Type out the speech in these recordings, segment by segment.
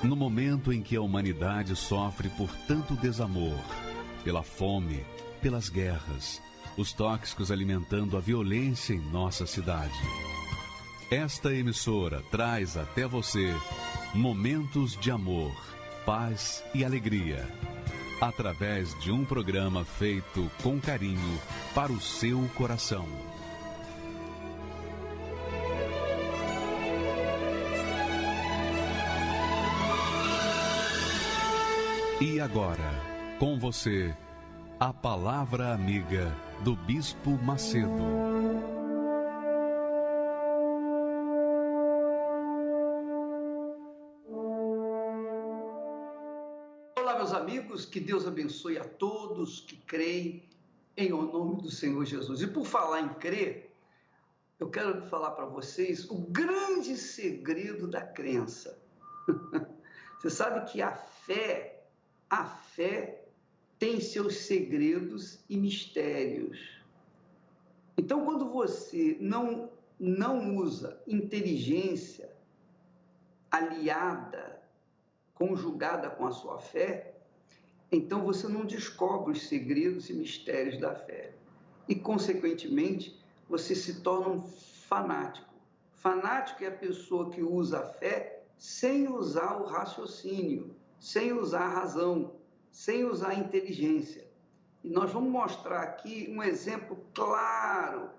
No momento em que a humanidade sofre por tanto desamor, pela fome, pelas guerras, os tóxicos alimentando a violência em nossa cidade. Esta emissora traz até você momentos de amor, paz e alegria, através de um programa feito com carinho para o seu coração. E agora, com você, a Palavra Amiga do Bispo Macedo. Olá, meus amigos, que Deus abençoe a todos que creem em nome do Senhor Jesus. E por falar em crer, eu quero falar para vocês o grande segredo da crença. Você sabe que a fé tem seus segredos e mistérios. Então, quando você não usa inteligência aliada, conjugada com a sua fé, então você não descobre os segredos e mistérios da fé. E, consequentemente, você se torna um fanático. Fanático é a pessoa que usa a fé sem usar o raciocínio, sem usar a razão, sem usar a inteligência. E nós vamos mostrar aqui um exemplo claro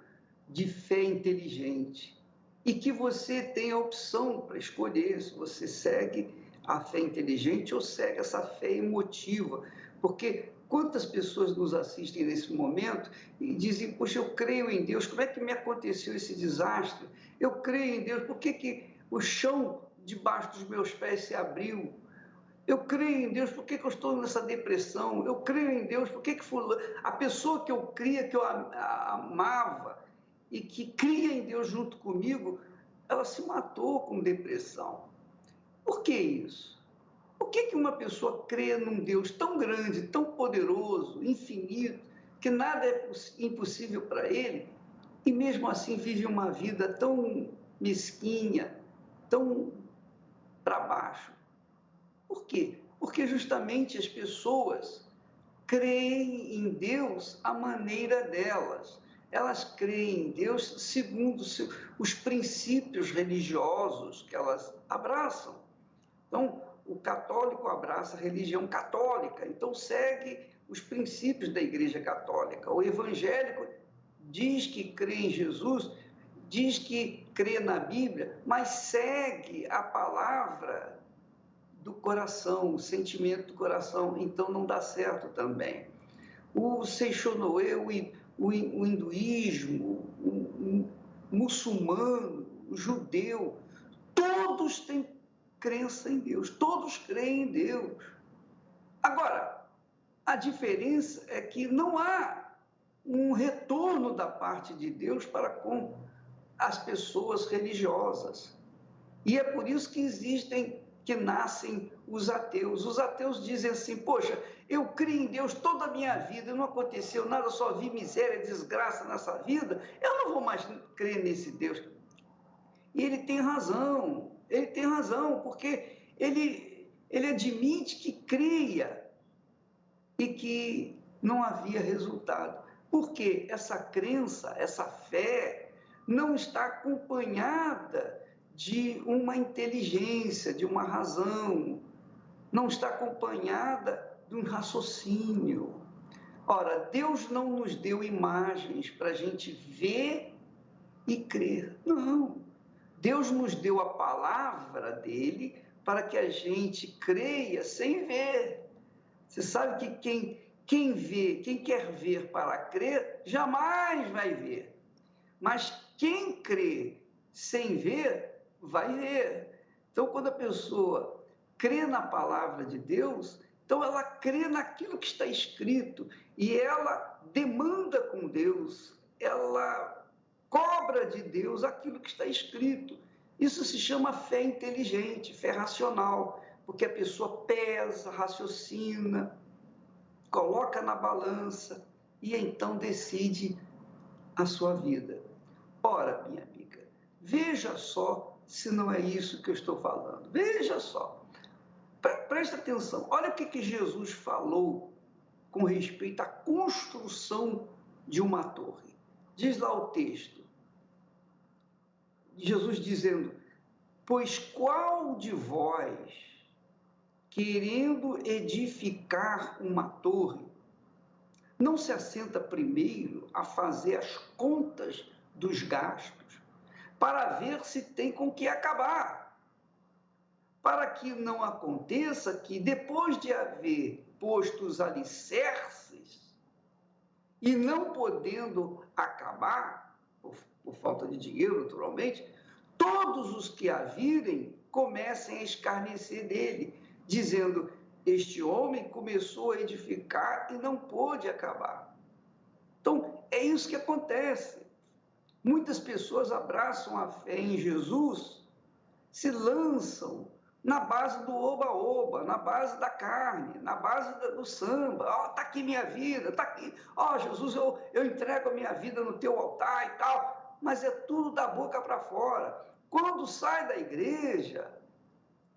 de fé inteligente. E que você tem a opção para escolher se você segue a fé inteligente ou segue essa fé emotiva. Porque quantas pessoas nos assistem nesse momento e dizem, poxa, eu creio em Deus, como é que me aconteceu esse desastre? Eu creio em Deus, por que o chão debaixo dos meus pés se abriu? Eu creio em Deus, por que eu estou nessa depressão? Eu creio em Deus, por que a pessoa que eu cria, que eu amava e que cria em Deus junto comigo, ela se matou com depressão. Por que isso? Por que uma pessoa crê num Deus tão grande, tão poderoso, infinito, que nada é impossível para ele, e mesmo assim vive uma vida tão mesquinha, tão para baixo? Por quê? Porque justamente as pessoas creem em Deus à maneira delas. Elas creem em Deus segundo os princípios religiosos que elas abraçam. Então, o católico abraça a religião católica, então segue os princípios da Igreja Católica. O evangélico diz que crê em Jesus, diz que crê na Bíblia, mas segue a palavra do coração, o sentimento do coração, então não dá certo também. O Seixonoe, o hinduísmo, o muçulmano, o judeu, todos têm crença em Deus, todos creem em Deus. Agora, a diferença é que não há um retorno da parte de Deus para com as pessoas religiosas. E é por isso que nascem os ateus. Os ateus dizem assim, poxa, eu criei em Deus toda a minha vida, não aconteceu nada, só vi miséria, desgraça nessa vida, eu não vou mais crer nesse Deus. E ele tem razão, porque ele admite que creia e que não havia resultado. Porque essa crença, essa fé, não está acompanhada de uma inteligência, de uma razão, não está acompanhada de um raciocínio. Ora, Deus não nos deu imagens para a gente ver e crer. Não. Deus nos deu a palavra dele para que a gente creia sem ver. Você sabe que quem quer ver para crer, jamais vai ver. Mas quem crê sem ver, vai ver. Então, quando a pessoa crê na palavra de Deus, então ela crê naquilo que está escrito e ela demanda com Deus, ela cobra de Deus aquilo que está escrito. Isso se chama fé inteligente, fé racional, porque a pessoa pesa, raciocina, coloca na balança e então decide a sua vida. Ora, minha amiga, veja só se não é isso que eu estou falando. Veja só. Presta atenção, olha o que Jesus falou com respeito à construção de uma torre. Diz lá o texto, Jesus dizendo: pois qual de vós, querendo edificar uma torre, não se assenta primeiro a fazer as contas dos gastos, para ver se tem com que acabar, para que não aconteça que, depois de haver posto os alicerces e não podendo acabar, por falta de dinheiro, naturalmente, todos os que a virem comecem a escarnecer dele, dizendo: este homem começou a edificar e não pôde acabar. Então, é isso que acontece. Muitas pessoas abraçam a fé em Jesus, se lançam na base do oba-oba, na base da carne, na base do samba. Ó, tá aqui minha vida, tá aqui. Ó, Jesus, eu entrego a minha vida no teu altar e tal. Mas é tudo da boca para fora. Quando sai da igreja,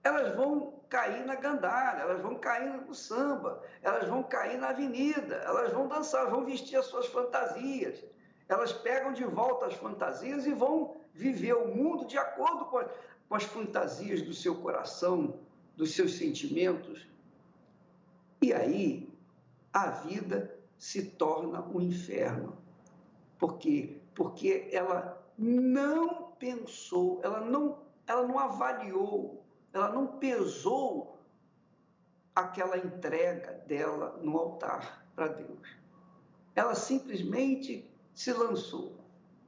elas vão cair na gandaia, elas vão cair no samba, elas vão cair na avenida, elas vão dançar, elas vão vestir as suas fantasias. Elas pegam de volta as fantasias e vão viver o mundo de acordo com as fantasias do seu coração, dos seus sentimentos. E aí a vida se torna um inferno. Por quê? Porque ela não pensou, ela não avaliou, ela não pesou aquela entrega dela no altar para Deus. Ela simplesmente se lançou.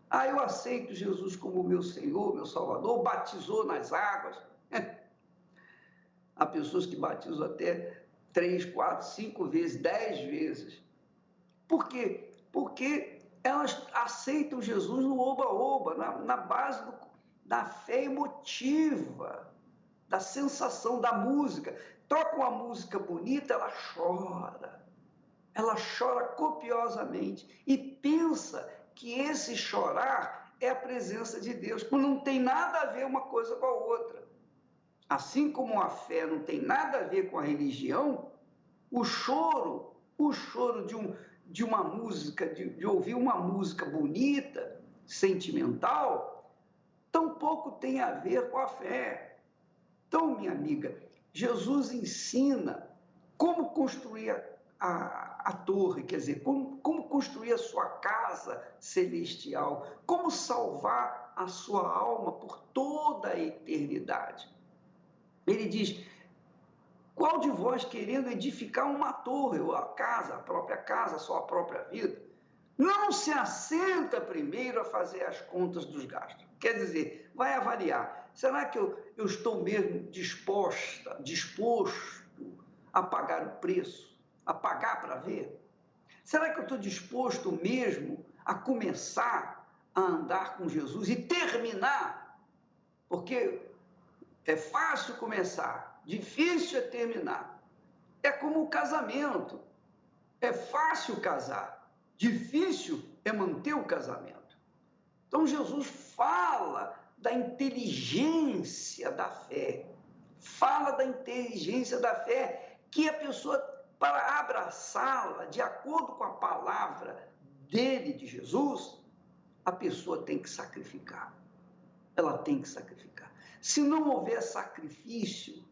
Ah, eu aceito Jesus como meu Senhor, meu Salvador, batizou nas águas. Há pessoas que batizam até 3, 4, 5 vezes, 10 vezes. Por quê? Porque elas aceitam Jesus no oba-oba, na base da fé emotiva, da sensação da música. Toca uma música bonita, ela chora copiosamente e pensa que esse chorar é a presença de Deus, quando não tem nada a ver uma coisa com a outra. Assim como a fé não tem nada a ver com a religião, o choro de uma música, de ouvir uma música bonita, sentimental, tampouco tem a ver com a fé. Então, minha amiga, Jesus ensina como construir a torre, quer dizer, como construir a sua casa celestial, como salvar a sua alma por toda a eternidade. Ele diz: qual de vós, querendo edificar uma torre, ou a casa, a própria casa, a sua própria vida, não se assenta primeiro a fazer as contas dos gastos? Quer dizer, vai avaliar, será que eu estou mesmo disposto a pagar o preço? A pagar para ver? Será que eu estou disposto mesmo a começar a andar com Jesus e terminar? Porque é fácil começar, difícil é terminar. É como o casamento. É fácil casar, difícil é manter o casamento. Então Jesus fala da inteligência da fé. Fala da inteligência da fé, que a pessoa, para abraçá-la de acordo com a palavra dele, de Jesus, a pessoa tem que sacrificar. Ela tem que sacrificar. Se não houver sacrifício,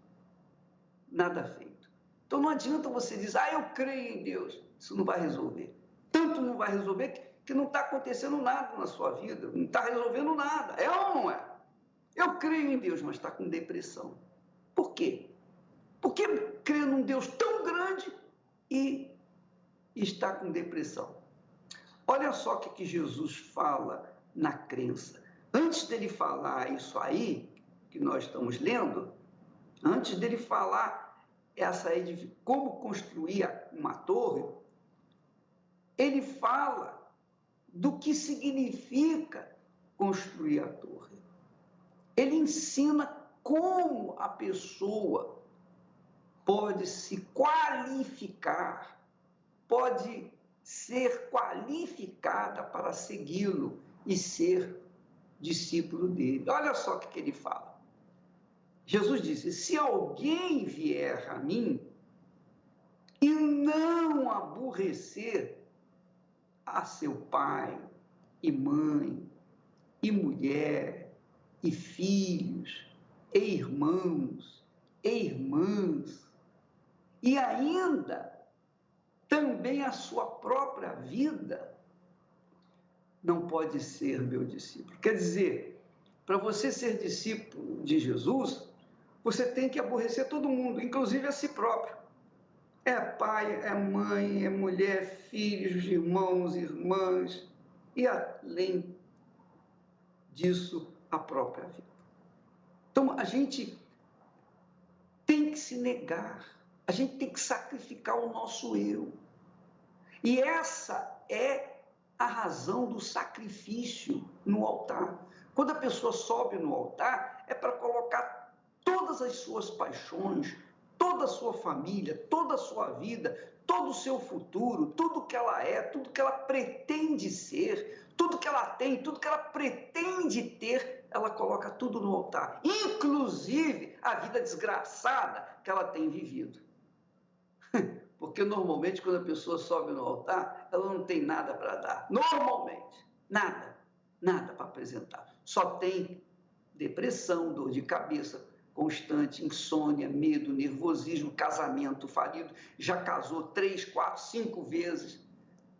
nada feito. Então não adianta você dizer: eu creio em Deus. Isso não vai resolver. Tanto não vai resolver que não está acontecendo nada na sua vida, não está resolvendo nada. É ou não é? Eu creio em Deus, mas está com depressão. Por quê? Porque crê num Deus tão grande e está com depressão. Olha só o que Jesus fala na crença. Antes dele falar isso aí, que nós estamos lendo, antes dele falar essa aí de como construir uma torre, ele fala do que significa construir a torre. Ele ensina como a pessoa pode se qualificar, pode ser qualificada para segui-lo e ser discípulo dele. Olha só o que ele fala. Jesus disse: se alguém vier a mim e não aborrecer a seu pai e mãe, e mulher, e filhos, e irmãos, e irmãs, e ainda também a sua própria vida, não pode ser meu discípulo. Quer dizer, para você ser discípulo de Jesus, você tem que aborrecer todo mundo, inclusive a si próprio. É pai, é mãe, é mulher, filhos, irmãos, irmãs, e além disso, a própria vida. Então, a gente tem que se negar, a gente tem que sacrificar o nosso eu. E essa é a razão do sacrifício no altar. Quando a pessoa sobe no altar, é para colocar todas as suas paixões, toda a sua família, toda a sua vida, todo o seu futuro, tudo que ela é, tudo que ela pretende ser, tudo que ela tem, tudo que ela pretende ter, ela coloca tudo no altar, inclusive a vida desgraçada que ela tem vivido. Porque normalmente quando a pessoa sobe no altar, ela não tem nada para dar. Normalmente, nada para apresentar. Só tem depressão, dor de cabeça constante, insônia, medo, nervosismo, casamento falido, já casou 3, 4, 5 vezes,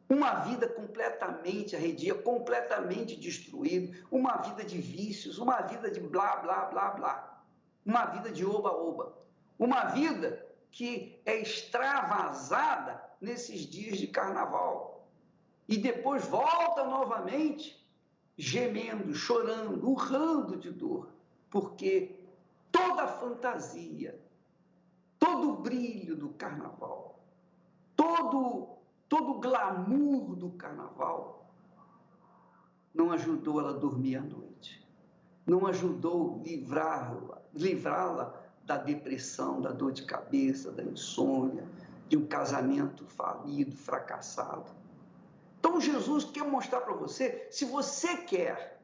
uma vida completamente arredia, completamente destruída, uma vida de vícios, uma vida de blá, blá, blá, blá, uma vida de oba-oba, uma vida que é extravasada nesses dias de carnaval e depois volta novamente gemendo, chorando, urrando de dor, porque toda a fantasia, todo o brilho do carnaval, todo o glamour do carnaval não ajudou ela a dormir à noite, não ajudou a livrá-la da depressão, da dor de cabeça, da insônia, de um casamento falido, fracassado. Então Jesus quer mostrar para você, se você quer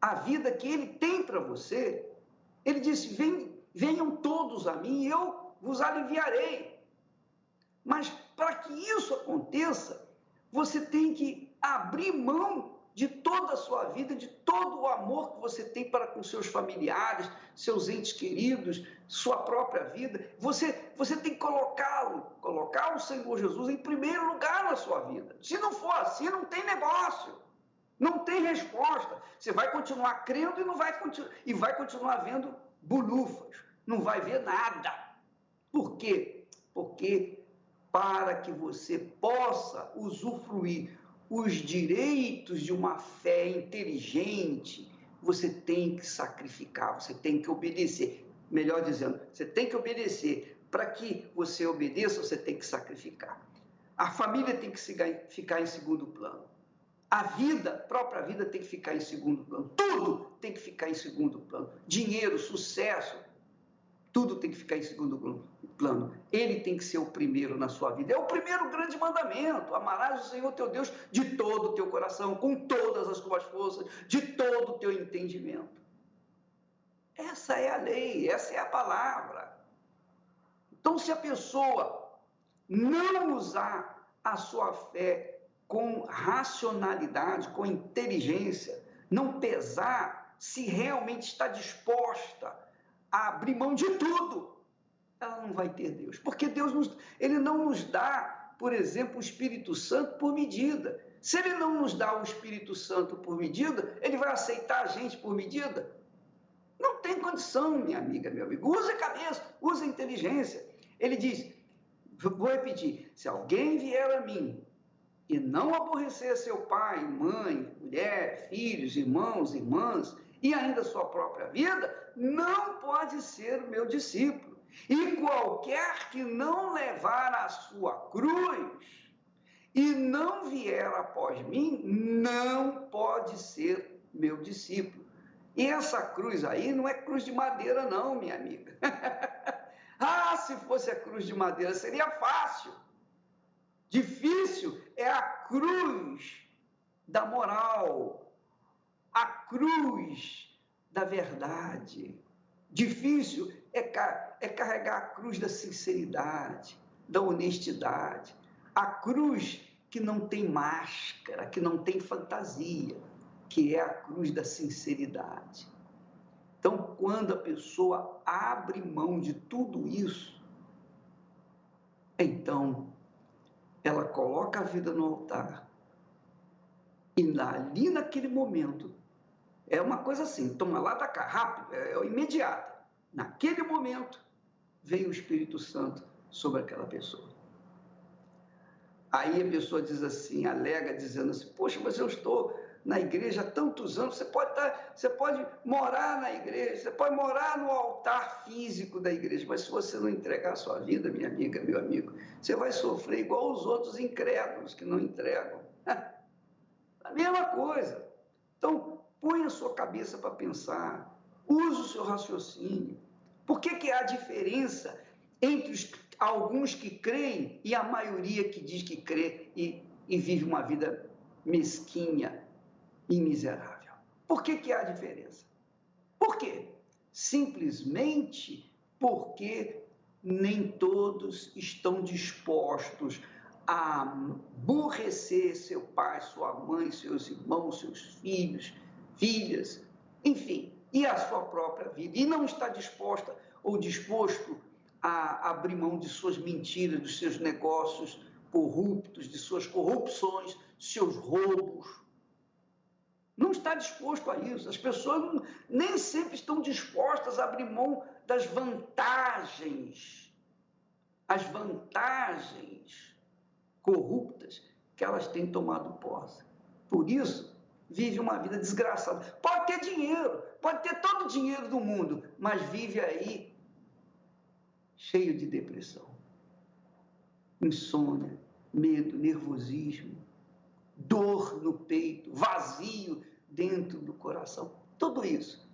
a vida que Ele tem para você, Ele disse: venham todos a mim e eu vos aliviarei. Mas para que isso aconteça, você tem que abrir mão de toda a sua vida, de todo o amor que você tem para com seus familiares, seus entes queridos, sua própria vida. Você tem que colocar o Senhor Jesus em primeiro lugar na sua vida. Se não for assim, não tem negócio, não tem resposta. Você vai continuar crendo e vai continuar vendo bolufas, não vai ver nada. Por quê? Porque para que você possa usufruir os direitos de uma fé inteligente, você tem que sacrificar, você tem que obedecer. Melhor dizendo, você tem que obedecer. Para que você obedeça, você tem que sacrificar. A família tem que ficar em segundo plano. A vida, a própria vida, tem que ficar em segundo plano. Tudo tem que ficar em segundo plano. Dinheiro, sucesso, tudo tem que ficar em segundo plano. Ele tem que ser o primeiro na sua vida. É o primeiro grande mandamento. Amarás o Senhor teu Deus de todo o teu coração, com todas as tuas forças, de todo o teu entendimento. Essa é a lei, essa é a palavra. Então, se a pessoa não usar a sua fé com racionalidade, com inteligência, não pesar se realmente está disposta a abrir mão de tudo, ela não vai ter Deus. Porque Deus ele não nos dá, por exemplo, o Espírito Santo por medida. Se ele não nos dá o Espírito Santo por medida, ele vai aceitar a gente por medida? Não tem condição, minha amiga, meu amigo. Use a cabeça, use a inteligência. Ele diz, vou repetir, se alguém vier a mim e não aborrecer seu pai, mãe, mulher, filhos, irmãos, irmãs, e ainda sua própria vida, não pode ser meu discípulo. E qualquer que não levar a sua cruz e não vier após mim, não pode ser meu discípulo. E essa cruz aí não é cruz de madeira não, minha amiga. Ah, se fosse a cruz de madeira, seria fácil. Difícil é a cruz da moral, a cruz da verdade. Difícil é carregar a cruz da sinceridade, da honestidade, a cruz que não tem máscara, que não tem fantasia, que é a cruz da sinceridade. Então, quando a pessoa abre mão de tudo isso, então ela coloca a vida no altar e ali naquele momento, é uma coisa assim, toma lá da cá, rápido, é imediato. Naquele momento, vem o Espírito Santo sobre aquela pessoa. Aí a pessoa diz assim, alega, dizendo assim, poxa, mas eu estou na igreja há tantos anos, você pode morar na igreja, você pode morar no altar físico da igreja, mas se você não entregar a sua vida, minha amiga, meu amigo, você vai sofrer igual os outros incrédulos que não entregam. A mesma coisa. Então, põe a sua cabeça para pensar, use o seu raciocínio. Por que há diferença entre alguns que creem e a maioria que diz que crê e vive uma vida mesquinha e miserável? Por que há diferença? Por quê? Simplesmente porque nem todos estão dispostos a aborrecer seu pai, sua mãe, seus irmãos, seus filhos, filhas, enfim, e a sua própria vida. E não está disposta ou disposto a abrir mão de suas mentiras, dos seus negócios corruptos, de suas corrupções, seus roubos. Não está disposto a isso. As pessoas nem sempre estão dispostas a abrir mão das vantagens, as vantagens corruptas que elas têm tomado posse. Por isso, vive uma vida desgraçada. Pode ter dinheiro, pode ter todo o dinheiro do mundo, mas vive aí cheio de depressão, insônia, medo, nervosismo, dor no peito, vazio dentro do coração. Tudo isso.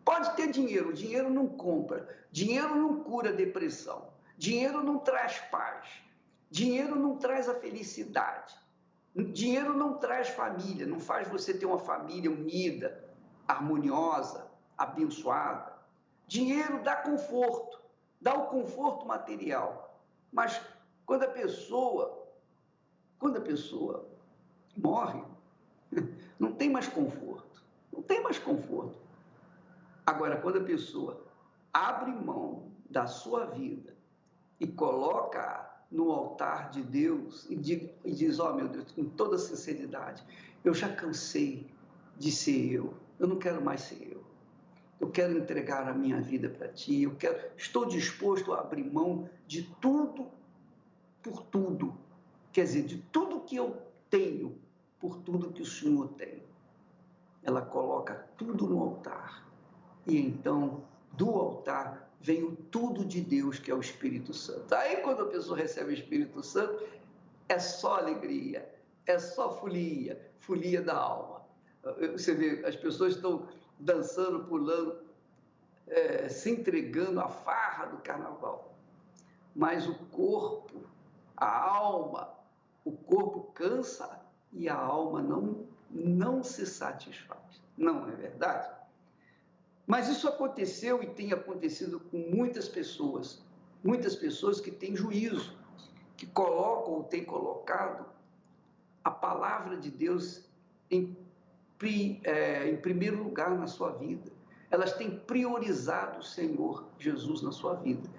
Pode ter dinheiro, o dinheiro não compra, dinheiro não cura depressão, dinheiro não traz paz, dinheiro não traz a felicidade, dinheiro não traz família, não faz você ter uma família unida, harmoniosa, abençoada. Dinheiro dá conforto, dá o conforto material, mas quando a pessoa morre, não tem mais conforto, não tem mais conforto. Agora, quando a pessoa abre mão da sua vida e coloca no altar de Deus e diz, ó, meu Deus, com toda sinceridade, eu já cansei de ser eu não quero mais ser eu quero entregar a minha vida para Ti, estou disposto a abrir mão de tudo por tudo, quer dizer, de tudo que eu tenho por tudo que o Senhor tem. Ela coloca tudo no altar e então do altar vem o tudo de Deus, que é o Espírito Santo. Aí quando a pessoa recebe o Espírito Santo, é só alegria, é só folia da alma. Você vê, as pessoas estão dançando, pulando, se entregando à farra do carnaval. Mas o corpo, a alma, o corpo cansa e a alma não se satisfaz. Não é verdade? Mas isso aconteceu e tem acontecido com muitas pessoas que têm juízo, que colocam ou têm colocado a palavra de Deus em primeiro lugar na sua vida. Elas têm priorizado o Senhor Jesus na sua vida.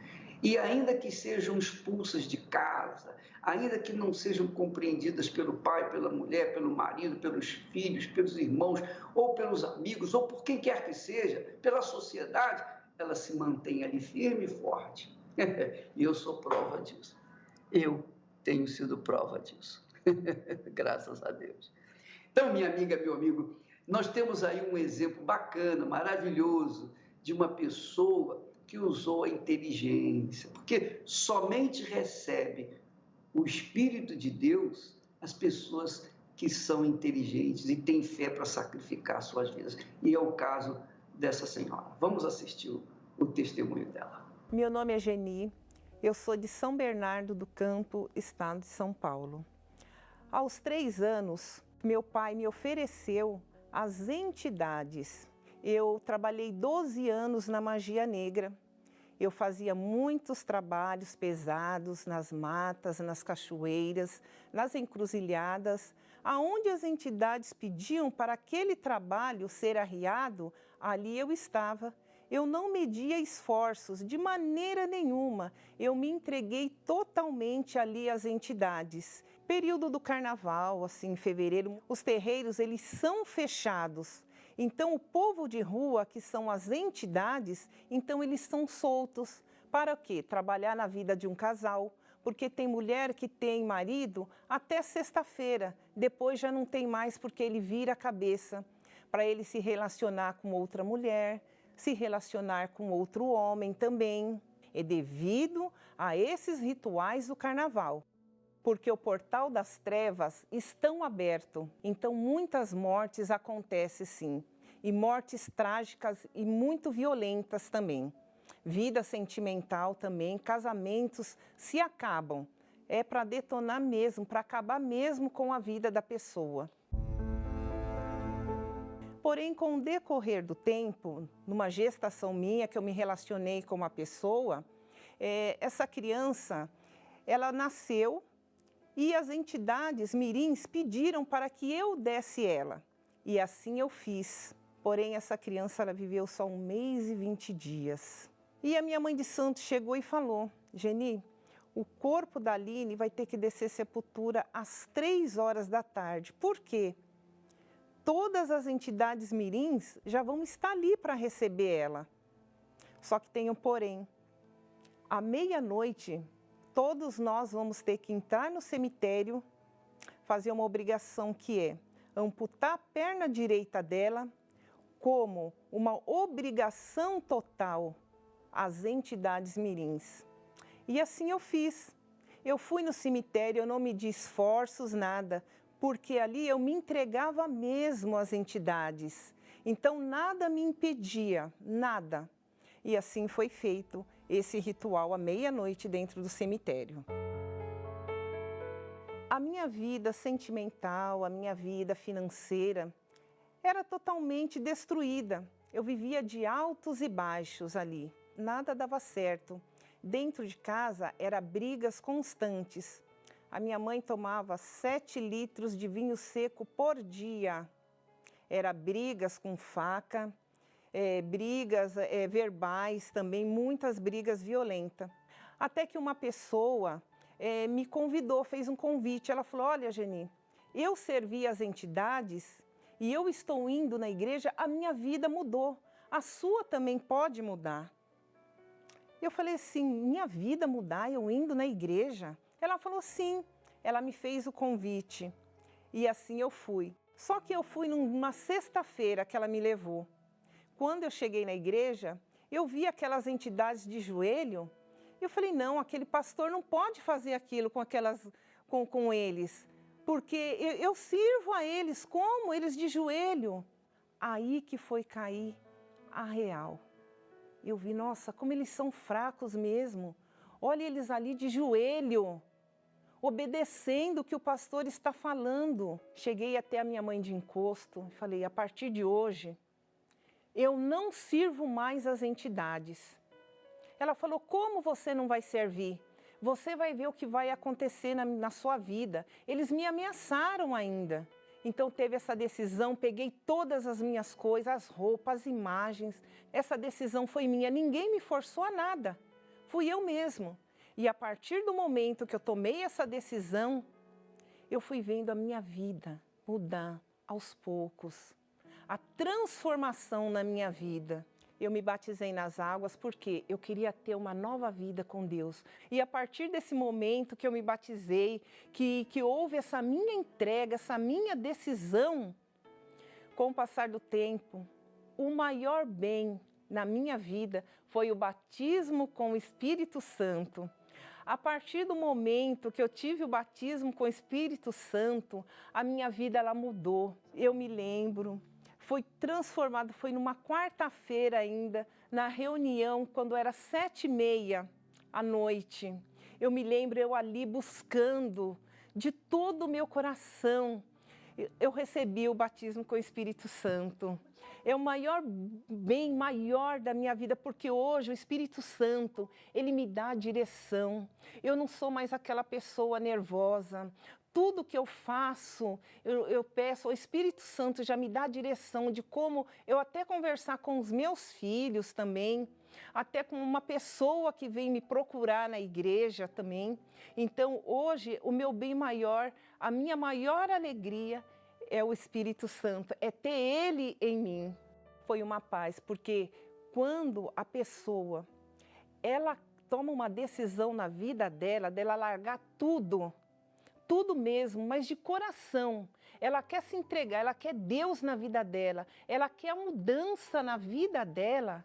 E ainda que sejam expulsas de casa, ainda que não sejam compreendidas pelo pai, pela mulher, pelo marido, pelos filhos, pelos irmãos, ou pelos amigos, ou por quem quer que seja, pela sociedade, ela se mantém ali firme e forte. E eu sou prova disso. Eu tenho sido prova disso. Graças a Deus. Então, minha amiga, meu amigo, nós temos aí um exemplo bacana, maravilhoso, de uma pessoa que usou a inteligência, porque somente recebe o Espírito de Deus as pessoas que são inteligentes e têm fé para sacrificar suas vidas. E é o caso dessa senhora. Vamos assistir o testemunho dela. Meu nome é Geni, eu sou de São Bernardo do Campo, estado de São Paulo. Aos 3 anos, meu pai me ofereceu as entidades. Eu trabalhei 12 anos na magia negra Eu fazia muitos trabalhos pesados nas matas, nas cachoeiras, nas encruzilhadas, aonde as entidades pediam para aquele trabalho ser arriado, ali eu estava. Eu não media esforços de maneira nenhuma, eu me entreguei totalmente ali às entidades. Período do carnaval, assim, em fevereiro, os terreiros eles são fechados. Então o povo de rua, que são as entidades, então eles são soltos. Para o quê? Trabalhar na vida de um casal, porque tem mulher que tem marido até sexta-feira, depois já não tem mais porque ele vira a cabeça para ele se relacionar com outra mulher, se relacionar com outro homem também. É devido a esses rituais do carnaval, porque o portal das trevas estão aberto. Então muitas mortes acontecem sim, e mortes trágicas e muito violentas também. Vida sentimental também, casamentos se acabam. É para detonar mesmo, para acabar mesmo com a vida da pessoa. Porém, com o decorrer do tempo, numa gestação minha, que eu me relacionei com uma pessoa, essa criança, ela nasceu e as entidades mirins pediram para que eu desse ela. E assim eu fiz. Porém, essa criança, ela viveu só 1 mês e 20 dias. E a minha mãe de santo chegou e falou: Geni, o corpo da Aline vai ter que descer sepultura às 3 horas da tarde. Por quê? Todas as entidades mirins já vão estar ali para receber ela. Só que tem um porém. À meia-noite, todos nós vamos ter que entrar no cemitério, fazer uma obrigação que é amputar a perna direita dela, como uma obrigação total às entidades mirins. E assim eu fiz. Eu fui no cemitério, eu não medi esforços, nada, porque ali eu me entregava mesmo às entidades. Então nada me impedia, nada. E assim foi feito esse ritual à meia-noite dentro do cemitério. A minha vida sentimental, a minha vida financeira era totalmente destruída. Eu vivia de altos e baixos ali, nada dava certo. Dentro de casa eram brigas constantes. A minha mãe tomava 7 litros de vinho seco por dia. Era brigas com faca, brigas verbais também, muitas brigas violentas. Até que uma pessoa me convidou, fez um convite. Ela falou: olha, Geni, eu servi as entidades e eu estou indo na igreja, a minha vida mudou. A sua também pode mudar. Eu falei assim: minha vida mudar, eu indo na igreja? Ela falou sim, ela me fez o convite e assim eu fui. Só que eu fui numa sexta-feira que ela me levou. Quando eu cheguei na igreja, eu vi aquelas entidades de joelho e eu falei: não, aquele pastor não pode fazer aquilo com eles, porque eu sirvo a eles como? Eles de joelho. Aí que foi cair a real. Eu vi, nossa, como eles são fracos mesmo. Olha eles ali de joelho, obedecendo o que o pastor está falando. Cheguei até a minha mãe de encosto e falei: a partir de hoje, eu não sirvo mais as entidades. Ela falou: como você não vai servir? Você vai ver o que vai acontecer na sua vida. Eles me ameaçaram ainda. Então teve essa decisão, peguei todas as minhas coisas, as roupas, as imagens. Essa decisão foi minha, ninguém me forçou a nada. Fui eu mesmo. E a partir do momento que eu tomei essa decisão, eu fui vendo a minha vida mudar aos poucos. A transformação na minha vida. Eu me batizei nas águas porque eu queria ter uma nova vida com Deus. E a partir desse momento que eu me batizei, que houve essa minha entrega, essa minha decisão, com o passar do tempo, o maior bem na minha vida foi o batismo com o Espírito Santo. A partir do momento que eu tive o batismo com o Espírito Santo, a minha vida ela mudou. Eu me lembro. Foi transformado, foi numa quarta-feira ainda, na reunião, quando era 7h30 à noite. Eu me lembro, eu ali buscando de todo o meu coração. Eu recebi o batismo com o Espírito Santo. É o maior bem maior da minha vida, porque hoje o Espírito Santo, ele me dá a direção. Eu não sou mais aquela pessoa nervosa. Tudo que eu faço, eu peço, o Espírito Santo já me dá a direção de como eu até conversar com os meus filhos também, até com uma pessoa que vem me procurar na igreja também. Então, hoje, o meu bem maior, a minha maior alegria é o Espírito Santo, é ter Ele em mim. Foi uma paz, porque quando a pessoa, ela toma uma decisão na vida dela largar tudo, tudo mesmo, mas de coração. Ela quer se entregar, ela quer Deus na vida dela, ela quer a mudança na vida dela.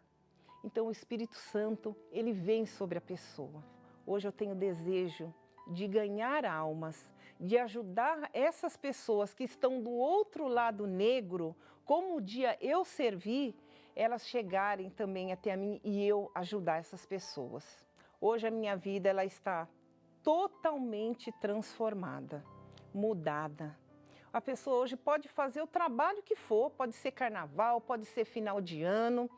Então o Espírito Santo, ele vem sobre a pessoa. Hoje eu tenho desejo de ganhar almas, de ajudar essas pessoas que estão do outro lado negro, como o dia eu servi, elas chegarem também até a mim e eu ajudar essas pessoas. Hoje a minha vida ela está totalmente transformada, mudada. A pessoa hoje pode fazer o trabalho que for, pode ser carnaval, pode ser final de ano,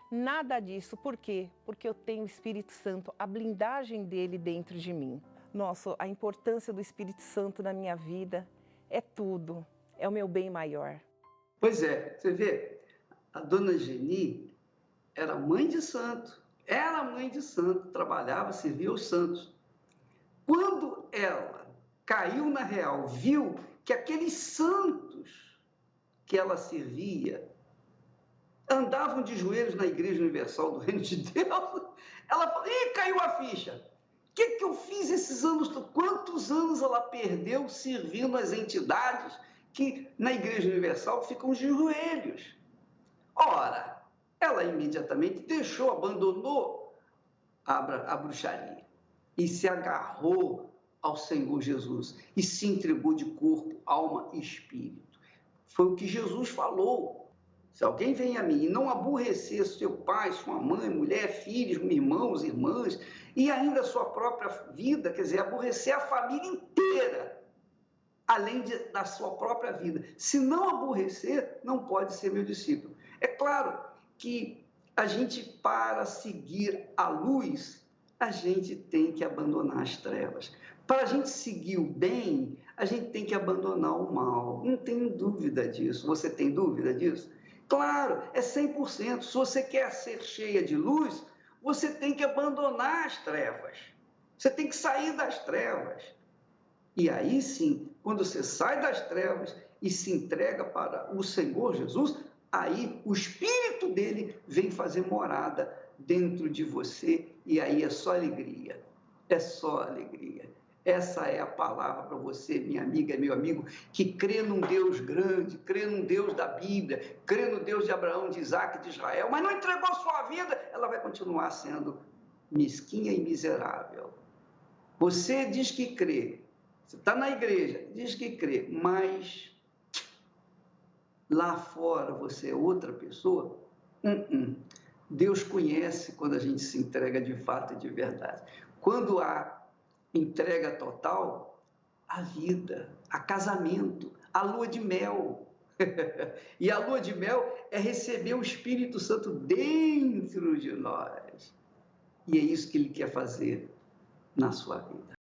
nada disso. Por quê? Porque eu tenho o Espírito Santo, a blindagem dele dentro de mim. Nossa, a importância do Espírito Santo na minha vida é tudo, é o meu bem maior. Pois é, você vê, a dona Geni era mãe de santo, era mãe de santo, trabalhava, servia aos santos. Quando ela caiu na real, viu que aqueles santos que ela servia andavam de joelhos na Igreja Universal do Reino de Deus, ela falou, ih, caiu a ficha. O que eu fiz esses anos? Quantos anos ela perdeu servindo as entidades que na Igreja Universal ficam de joelhos? Ora, ela imediatamente abandonou a bruxaria e se agarrou ao Senhor Jesus e se entregou de corpo, alma e espírito. Foi o que Jesus falou. Se alguém vem a mim e não aborrecer seu pai, sua mãe, mulher, filhos, irmãos, irmãs, e ainda a sua própria vida, quer dizer, aborrecer a família inteira, além da sua própria vida. Se não aborrecer, não pode ser meu discípulo. É claro que a gente, para seguir a luz, a gente tem que abandonar as trevas. Para a gente seguir o bem, a gente tem que abandonar o mal. Não tenho dúvida disso. Você tem dúvida disso? Claro, é 100%. Se você quer ser cheia de luz, você tem que abandonar as trevas. Você tem que sair das trevas. E aí sim, quando você sai das trevas e se entrega para o Senhor Jesus, aí o Espírito dele vem fazer morada dentro de você e aí é só alegria. É só alegria. Essa é a palavra para você, minha amiga, meu amigo, que crê num Deus grande, crê num Deus da Bíblia, crê no Deus de Abraão, de Isaac, de Israel, mas não entregou a sua vida, ela vai continuar sendo mesquinha e miserável. Você diz que crê, você está na igreja, diz que crê, mas lá fora você é outra pessoa? Deus conhece quando a gente se entrega de fato e de verdade. Quando há entrega total, a vida, a casamento, a lua de mel. E a lua de mel é receber o Espírito Santo dentro de nós. E é isso que ele quer fazer na sua vida.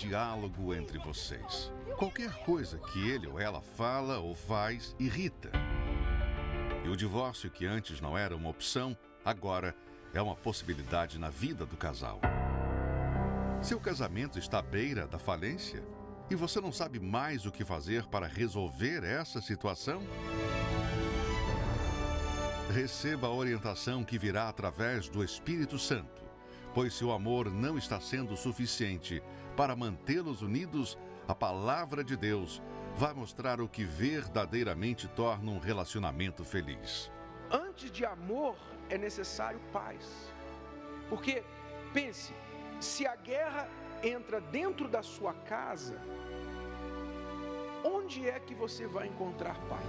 diálogo entre vocês. Qualquer coisa que ele ou ela fala ou faz irrita. E o divórcio, que antes não era uma opção, agora é uma possibilidade na vida do casal. Seu casamento está à beira da falência e você não sabe mais o que fazer para resolver essa situação? Receba a orientação que virá através do Espírito Santo, pois se o amor não está sendo suficiente para mantê-los unidos, a palavra de Deus vai mostrar o que verdadeiramente torna um relacionamento feliz. Antes de amor, é necessário paz. Porque, pense, se a guerra entra dentro da sua casa, onde é que você vai encontrar paz?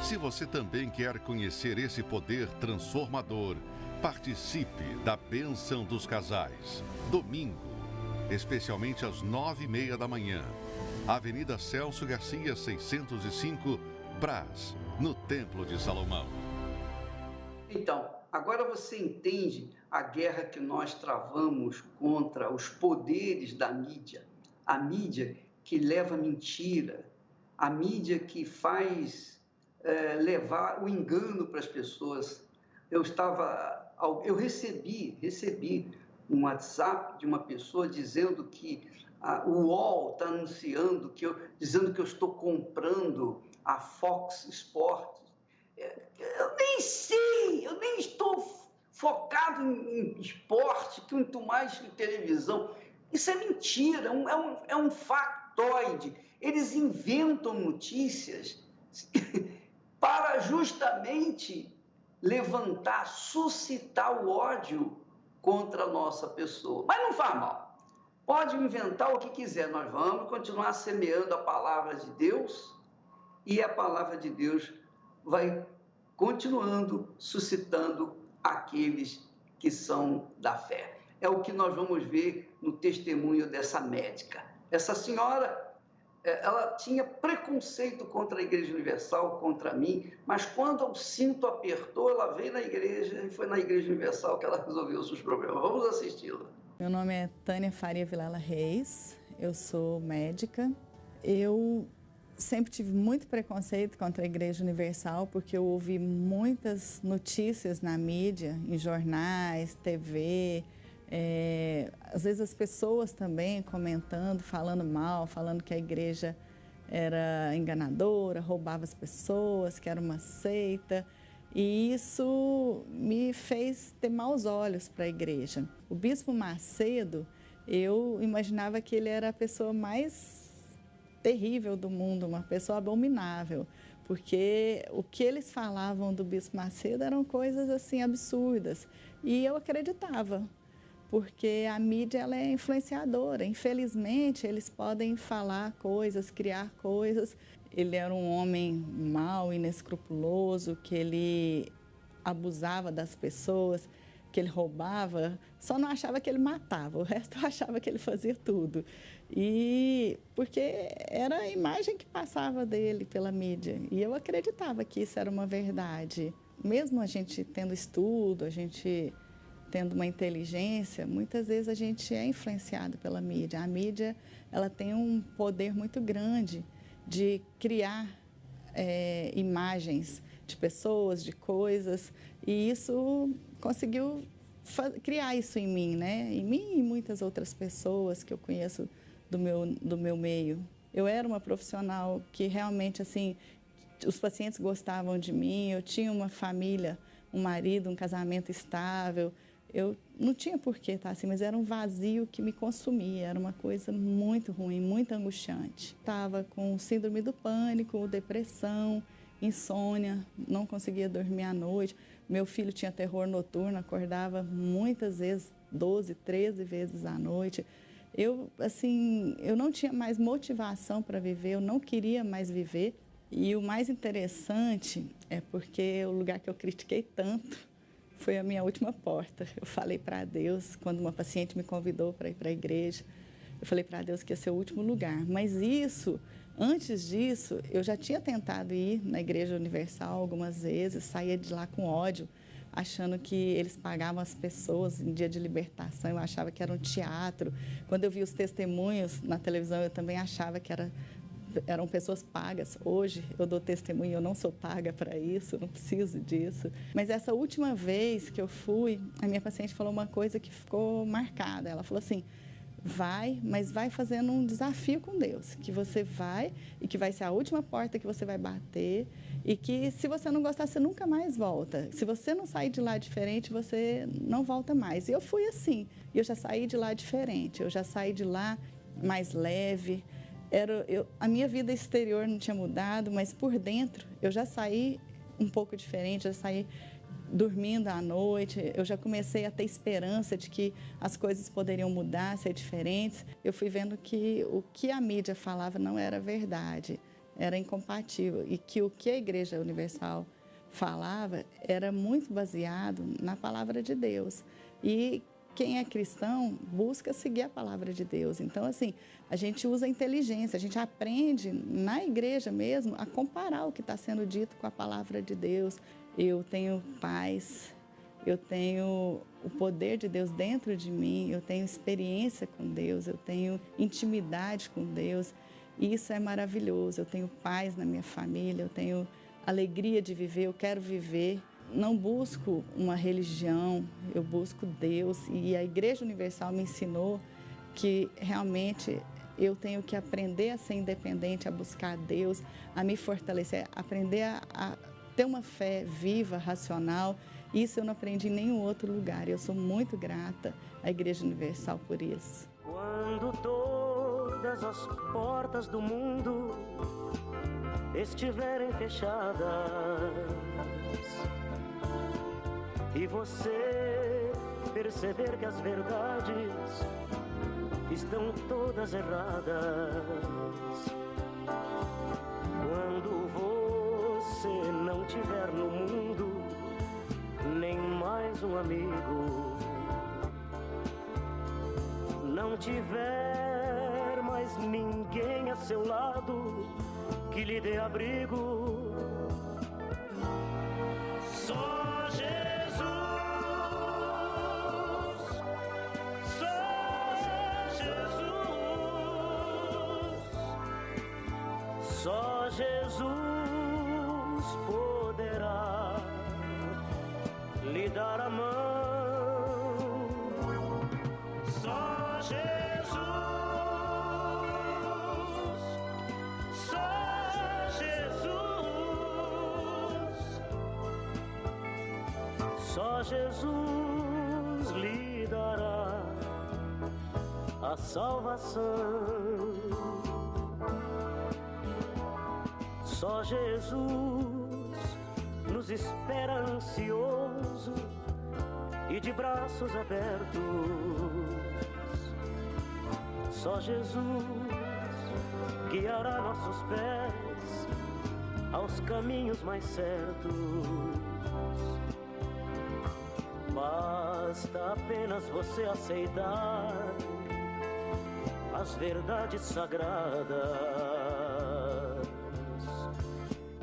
Se você também quer conhecer esse poder transformador, participe da Bênção dos Casais. Domingo, especialmente às 9h30 da manhã. Avenida Celso Garcia, 605, Brás, no Templo de Salomão. Então, agora você entende a guerra que nós travamos contra os poderes da mídia. A mídia que leva mentira, a mídia que faz levar o engano para as pessoas. Eu recebi um WhatsApp de uma pessoa dizendo que o UOL está anunciando, dizendo que eu estou comprando a Fox Sports. Eu nem sei, eu nem estou focado em esporte, muito mais em televisão. Isso é mentira, é um factoide. Eles inventam notícias para justamente levantar, suscitar o ódio contra a nossa pessoa. Mas não faz mal. Pode inventar o que quiser, nós vamos continuar semeando a palavra de Deus e a palavra de Deus vai continuando suscitando aqueles que são da fé. É o que nós vamos ver no testemunho dessa médica. Essa senhora, ela tinha preconceito contra a Igreja Universal, contra mim, mas quando o cinto apertou, ela veio na igreja e foi na Igreja Universal que ela resolveu os seus problemas. Vamos assisti-la. Meu nome é Tânia Faria Vilela Reis, eu sou médica. Eu sempre tive muito preconceito contra a Igreja Universal, porque eu ouvi muitas notícias na mídia, em jornais, TV, às vezes as pessoas também comentando, falando mal, falando que a igreja era enganadora, roubava as pessoas, que era uma seita. E isso me fez ter maus olhos para a igreja. O Bispo Macedo, eu imaginava que ele era a pessoa mais terrível do mundo, uma pessoa abominável, porque o que eles falavam do Bispo Macedo eram coisas assim absurdas. E eu acreditava, porque a mídia ela é influenciadora. Infelizmente, eles podem falar coisas, criar coisas. Ele era um homem mau, inescrupuloso, que ele abusava das pessoas, que ele roubava. Só não achava que ele matava, o resto eu achava que ele fazia tudo. E porque era a imagem que passava dele pela mídia. E eu acreditava que isso era uma verdade. Mesmo a gente tendo estudo, a gente tendo uma inteligência, muitas vezes a gente é influenciado pela mídia. A mídia ela tem um poder muito grande de criar imagens de pessoas, de coisas, e isso conseguiu criar isso em mim, né? Em mim e muitas outras pessoas que eu conheço do meu meio. Eu era uma profissional que realmente, assim, os pacientes gostavam de mim, eu tinha uma família, um marido, um casamento estável. Eu não tinha por que estar assim, mas era um vazio que me consumia, era uma coisa muito ruim, muito angustiante. Estava com síndrome do pânico, depressão, insônia, não conseguia dormir à noite. Meu filho tinha terror noturno, acordava muitas vezes, 12, 13 vezes à noite. Eu não tinha mais motivação para viver, eu não queria mais viver. E o mais interessante é porque o lugar que eu critiquei tanto foi a minha última porta. Eu falei para Deus, quando uma paciente me convidou para ir para a igreja, eu falei para Deus que ia ser o último lugar. Mas antes disso, eu já tinha tentado ir na Igreja Universal algumas vezes, saía de lá com ódio, achando que eles pagavam as pessoas em dia de libertação. Eu achava que era um teatro. Quando eu vi os testemunhos na televisão, eu também achava que eram pessoas pagas. Hoje eu dou testemunho, eu não sou paga para isso, não preciso disso. Mas essa última vez que eu fui, a minha paciente falou uma coisa que ficou marcada. Ela falou assim: vai, mas vai fazendo um desafio com Deus, que você vai e que vai ser a última porta que você vai bater e que se você não gostar, você nunca mais volta. Se você não sair de lá diferente, você não volta mais. E eu fui assim, e eu já saí de lá diferente, eu já saí de lá mais leve. A minha vida exterior não tinha mudado, mas por dentro eu já saí um pouco diferente, já saí dormindo à noite, eu já comecei a ter esperança de que as coisas poderiam mudar, ser diferentes. Eu fui vendo que o que a mídia falava não era verdade, era incompatível, e que o que a Igreja Universal falava era muito baseado na palavra de Deus. E quem é cristão busca seguir a palavra de Deus. Então, assim, a gente usa a inteligência, a gente aprende na igreja mesmo a comparar o que está sendo dito com a palavra de Deus. Eu tenho paz, eu tenho o poder de Deus dentro de mim, eu tenho experiência com Deus, eu tenho intimidade com Deus. E isso é maravilhoso. Eu tenho paz na minha família, eu tenho alegria de viver, eu quero viver. Não busco uma religião, eu busco Deus. E a Igreja Universal me ensinou que realmente eu tenho que aprender a ser independente, a buscar Deus, a me fortalecer, aprender a ter uma fé viva, racional. Isso eu não aprendi em nenhum outro lugar. Eu sou muito grata à Igreja Universal por isso. Quando todas as portas do mundo estiverem fechadas e você perceber que as verdades estão todas erradas, quando você não tiver no mundo nem mais um amigo, não tiver mais ninguém a seu lado que lhe dê abrigo, só Jesus, só Jesus poderá lhe dar a mão, só Jesus, só Jesus, só Jesus lhe dará a salvação. Só Jesus nos espera ansioso e de braços abertos. Só Jesus guiará nossos pés aos caminhos mais certos. Basta apenas você aceitar as verdades sagradas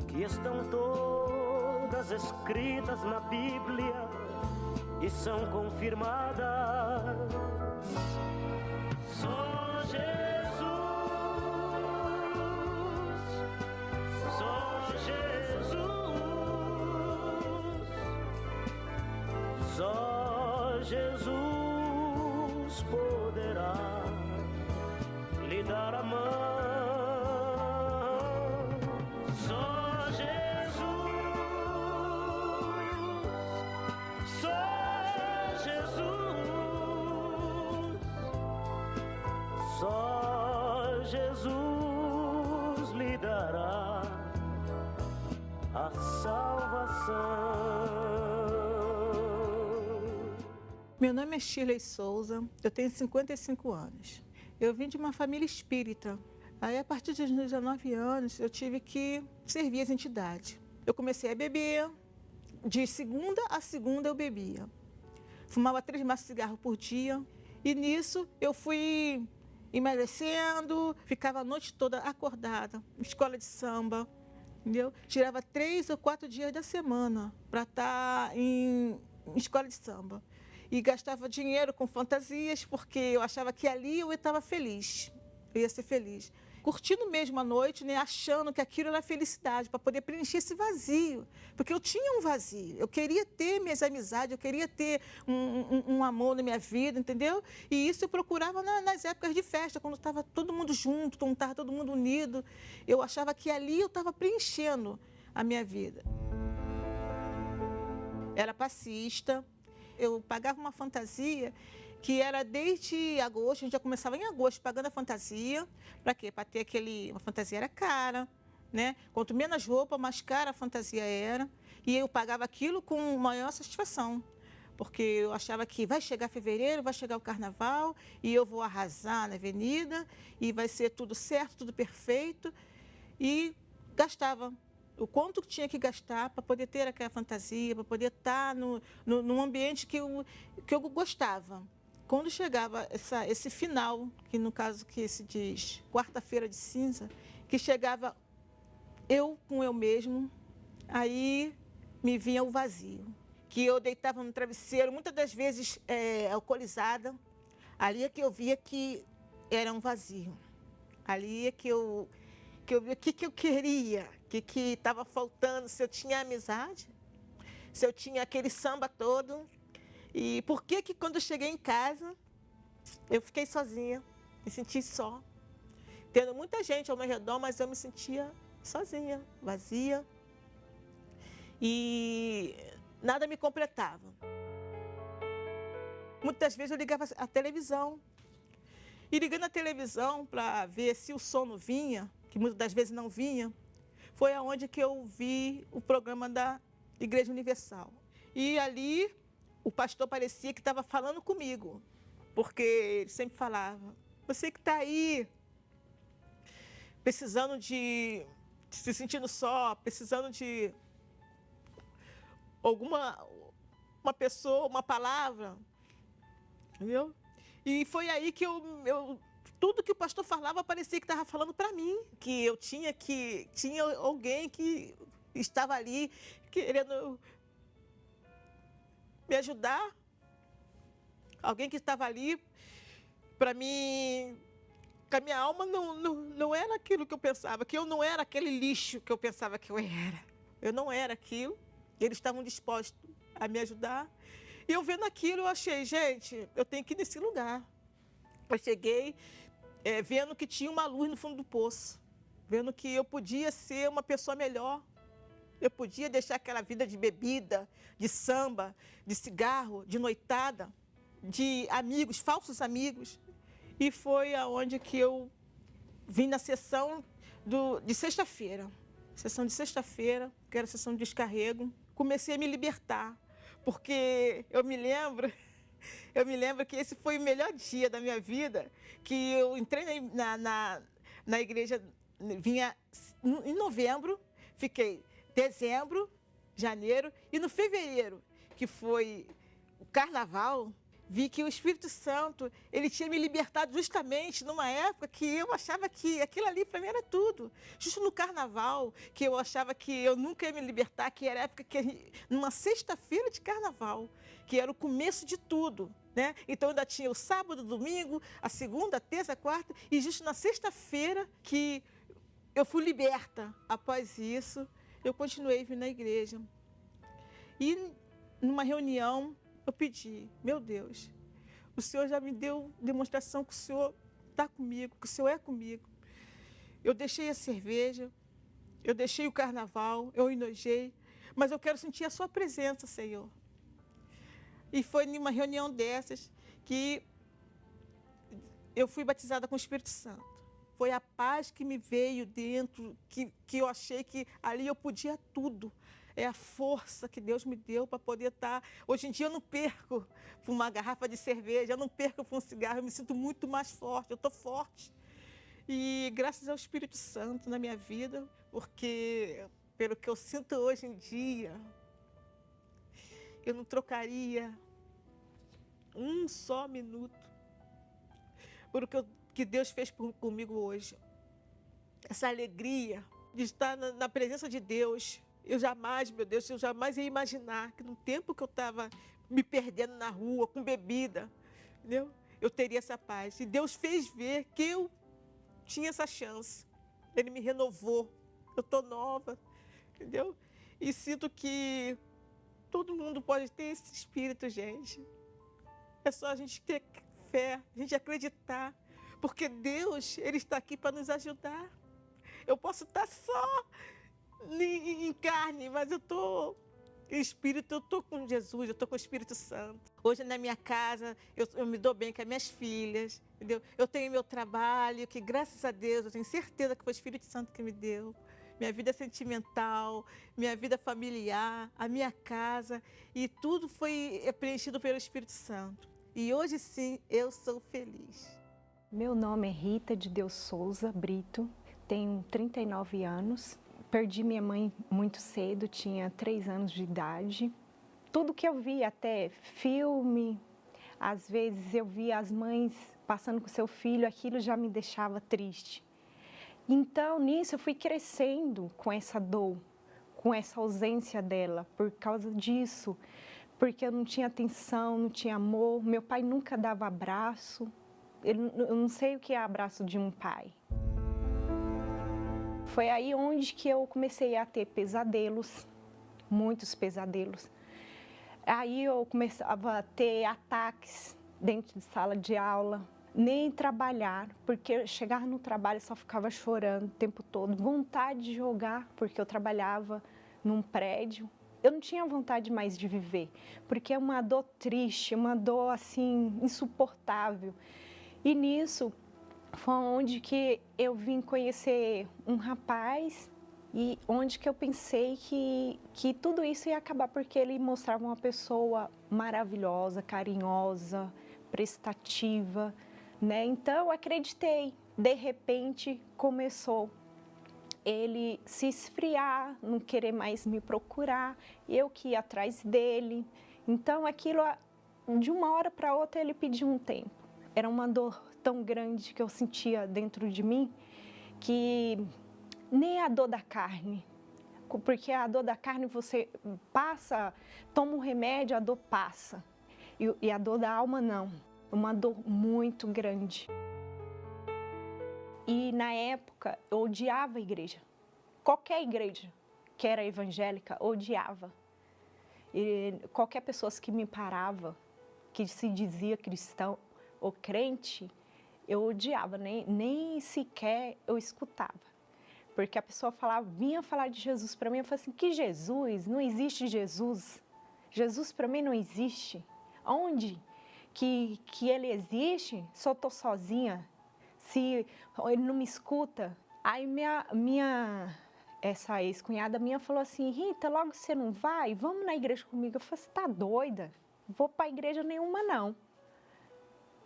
que estão todas escritas na Bíblia e são confirmadas. Só Jesus, só Jesus, só Jesus poderá lhe dar a mão. Só Jesus lhe dará a salvação. Meu nome é Shirley Souza, eu tenho 55 anos. Eu vim de uma família espírita. Aí, a partir dos 19 anos, eu tive que servir as entidades. Eu comecei a beber, de segunda a segunda eu bebia. Fumava 3 maços de cigarro por dia e nisso eu fui emagrecendo, ficava a noite toda acordada, escola de samba, entendeu? Tirava 3 ou 4 dias da semana para estar em escola de samba. E gastava dinheiro com fantasias, porque eu achava que ali eu estava feliz, eu ia ser feliz. Curtindo mesmo a noite, né, achando que aquilo era felicidade, para poder preencher esse vazio. Porque eu tinha um vazio, eu queria ter minhas amizades, eu queria ter um amor na minha vida, entendeu? E isso eu procurava nas épocas de festa, quando estava todo mundo junto, quando estava todo mundo unido. Eu achava que ali eu estava preenchendo a minha vida. Era passista, eu pagava uma fantasia que era desde agosto, a gente já começava em agosto pagando a fantasia. Para quê? Para ter uma fantasia era cara, né? Quanto menos roupa, mais cara a fantasia era. E eu pagava aquilo com maior satisfação, porque eu achava que vai chegar fevereiro, vai chegar o carnaval, e eu vou arrasar na avenida, e vai ser tudo certo, tudo perfeito. E gastava o quanto tinha que gastar para poder ter aquela fantasia, para poder estar num ambiente que eu gostava. Quando chegava esse final, que no caso que se diz quarta-feira de cinza, que chegava eu com eu mesmo, aí me vinha o vazio. Que eu deitava no travesseiro, muitas das vezes alcoolizada, ali é que eu via que era um vazio. Ali é que eu via o que eu queria, o que estava faltando, se eu tinha amizade, se eu tinha aquele samba todo. E por que quando eu cheguei em casa, eu fiquei sozinha, me senti só. Tendo muita gente ao meu redor, mas eu me sentia sozinha, vazia. E nada me completava. Muitas vezes eu ligava a televisão. E ligando a televisão para ver se o som não vinha, que muitas das vezes não vinha, foi aonde que eu vi o programa da Igreja Universal. E ali o pastor parecia que estava falando comigo, porque ele sempre falava, você que está aí, precisando se sentindo só, precisando de uma pessoa, uma palavra, entendeu? E foi aí que tudo que o pastor falava parecia que estava falando para mim, que eu tinha alguém que estava ali querendo me ajudar, alguém que estava ali para mim, que a minha alma não era aquilo que eu pensava, que eu não era aquele lixo que eu pensava que eu era. Eu não era aquilo, eles estavam dispostos a me ajudar. E eu vendo aquilo, eu achei, gente, eu tenho que ir nesse lugar. Eu cheguei vendo que tinha uma luz no fundo do poço, vendo que eu podia ser uma pessoa melhor. Eu podia deixar aquela vida de bebida, de samba, de cigarro, de noitada, de amigos, falsos amigos. E foi aonde que eu vim na sessão de sexta-feira. Sessão de sexta-feira, que era a sessão de descarrego. Comecei a me libertar, porque eu me lembro que esse foi o melhor dia da minha vida, que eu entrei na igreja, vinha em novembro, fiquei dezembro, janeiro, e no fevereiro, que foi o carnaval, vi que o Espírito Santo, ele tinha me libertado justamente numa época que eu achava que aquilo ali para mim era tudo. Justo no carnaval, que eu achava que eu nunca ia me libertar, que era a época numa sexta-feira de carnaval, que era o começo de tudo, né? Então ainda tinha o sábado, domingo, a segunda, a terça, a quarta, e justo na sexta-feira que eu fui liberta. Após isso, eu continuei vindo na igreja. E numa reunião, eu pedi, meu Deus, o Senhor já me deu demonstração que o Senhor está comigo, que o Senhor é comigo. Eu deixei a cerveja, eu deixei o carnaval, eu enojei, mas eu quero sentir a sua presença, Senhor. E foi numa reunião dessas que eu fui batizada com o Espírito Santo. Foi a paz que me veio dentro, que eu achei que ali eu podia tudo. É a força que Deus me deu para poder estar. Hoje em dia eu não perco por uma garrafa de cerveja, eu não perco por um cigarro, eu me sinto muito mais forte, eu estou forte. E graças ao Espírito Santo na minha vida, porque pelo que eu sinto hoje em dia, eu não trocaria um só minuto por o que Deus fez comigo hoje. Essa alegria de estar na presença de Deus. Eu jamais, meu Deus, eu jamais ia imaginar que no tempo que eu estava me perdendo na rua, com bebida, entendeu? Eu teria essa paz. E Deus fez ver que eu tinha essa chance. Ele me renovou. Eu estou nova, entendeu? E sinto que todo mundo pode ter esse espírito, gente. É só a gente ter fé, a gente acreditar. Porque Deus, Ele está aqui para nos ajudar. Eu posso estar só em carne, mas eu estou em espírito, eu estou com Jesus, eu estou com o Espírito Santo. Hoje na minha casa, eu me dou bem com as minhas filhas, entendeu? Eu tenho meu trabalho, que graças a Deus, eu tenho certeza que foi o Espírito Santo que me deu. Minha vida sentimental, minha vida familiar, a minha casa, e tudo foi preenchido pelo Espírito Santo. E hoje sim, eu sou feliz. Meu nome é Rita de Deus Souza Brito, tenho 39 anos. Perdi minha mãe muito cedo, tinha 3 anos de idade. Tudo que eu via, até filme, às vezes eu via as mães passando com seu filho, aquilo já me deixava triste. Então, nisso eu fui crescendo com essa dor, com essa ausência dela, por causa disso. Porque eu não tinha atenção, não tinha amor, meu pai nunca dava abraço. Eu não sei o que é abraço de um pai. Foi aí onde que eu comecei a ter pesadelos, muitos pesadelos. Aí eu começava a ter ataques dentro de sala de aula, nem trabalhar, porque eu chegava no trabalho e só ficava chorando o tempo todo. Vontade de jogar, porque eu trabalhava num prédio. Eu não tinha vontade mais de viver, porque é uma dor triste, uma dor assim insuportável. E nisso foi onde que eu vim conhecer um rapaz e onde que eu pensei que tudo isso ia acabar, porque ele mostrava uma pessoa maravilhosa, carinhosa, prestativa, né? Então eu acreditei. De repente começou ele se esfriar, não querer mais me procurar, eu que ia atrás dele. Então aquilo, de uma hora para outra, ele pediu um tempo. Era uma dor tão grande que eu sentia dentro de mim, que nem a dor da carne, porque a dor da carne você passa, toma um remédio, a dor passa, e a dor da alma não, uma dor muito grande. E na época eu odiava a igreja, qualquer igreja que era evangélica, eu odiava. E qualquer pessoa que me parava, que se dizia cristão ou crente, eu odiava, nem sequer eu escutava. Porque a pessoa vinha falar de Jesus para mim, eu falei assim, que Jesus? Não existe Jesus. Jesus para mim não existe. Onde que ele existe? Só estou sozinha. Se ele não me escuta. Aí essa ex-cunhada minha falou assim, Rita, logo você não vai? Vamos na igreja comigo. Eu falei, você tá doida? Não vou para igreja nenhuma não.